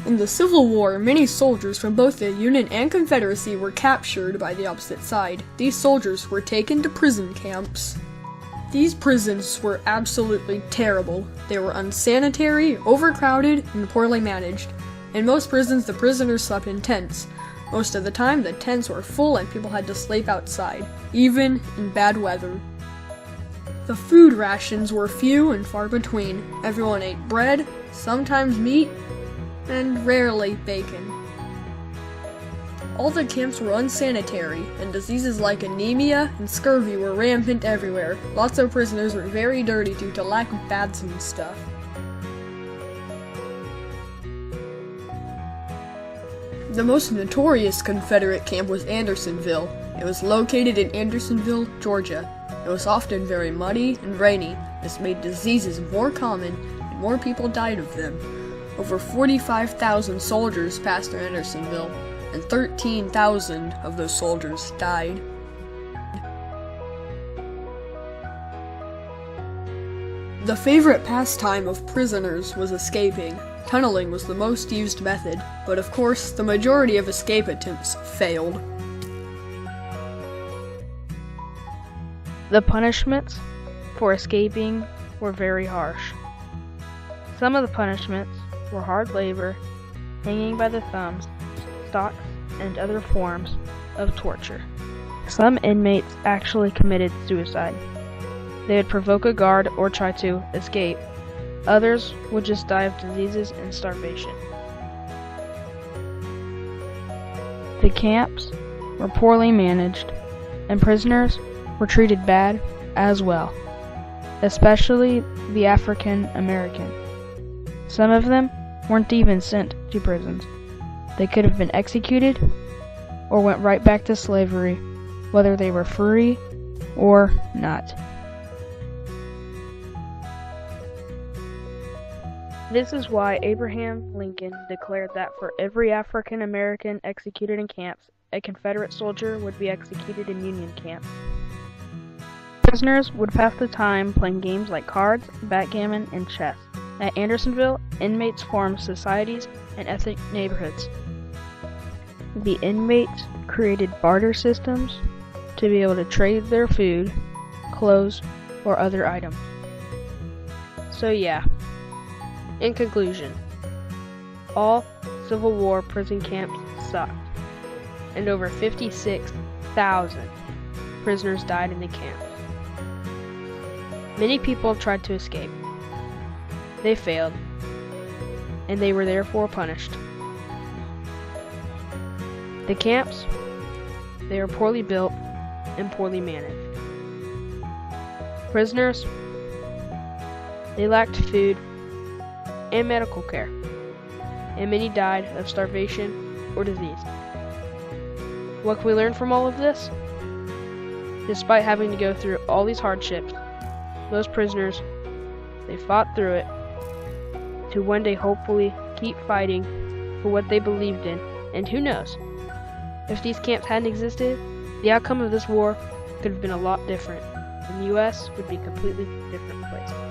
In the Civil War, many soldiers from both the Union and Confederacy were captured by the opposite side. These soldiers were taken to prison camps. These prisons were absolutely terrible. They were unsanitary, overcrowded, and poorly managed. In most prisons, the prisoners slept in tents. Most of the time, the tents were full and people had to sleep outside, even in bad weather. The food rations were few and far between. Everyone ate bread, sometimes meat, and rarely bacon. All the camps were unsanitary, and diseases like anemia and scurvy were rampant everywhere. Lots of prisoners were very dirty due to lack of baths and stuff. The most notorious Confederate camp was Andersonville. It was located in Andersonville, Georgia. It was often very muddy and rainy. This made diseases more common, and more people died of them. Over 45,000 soldiers passed through Andersonville, and 13,000 of those soldiers died. The favorite pastime of prisoners was escaping. Tunneling was the most used method, but of course, the majority of escape attempts failed. The punishments for escaping were very harsh. Some of the punishments were hard labor, hanging by the thumbs, stocks, and other forms of torture. Some inmates actually committed suicide. They would provoke a guard or try to escape. Others would just die of diseases and starvation. The camps were poorly managed, and prisoners were treated bad as well, especially the African American. Some of them weren't even sent to prisons. They could have been executed or went right back to slavery, whether they were free or not. This is why Abraham Lincoln declared that for every African American executed in camps, a Confederate soldier would be executed in Union camps. Prisoners would pass the time playing games like cards, backgammon, and chess. At Andersonville, inmates formed societies and ethnic neighborhoods. The inmates created barter systems to be able to trade their food, clothes, or other items. So yeah, in conclusion, all Civil War prison camps sucked, and over 56,000 prisoners died in the camps. Many people tried to escape. They failed, and they were therefore punished. The camps, they were poorly built and poorly managed. Prisoners, they lacked food and medical care, and many died of starvation or disease. What can we learn from all of this? Despite having to go through all these hardships, most prisoners, they fought through it to one day hopefully keep fighting for what they believed in. And who knows, if these camps hadn't existed, the outcome of this war could have been a lot different, and the U.S. would be a completely different place.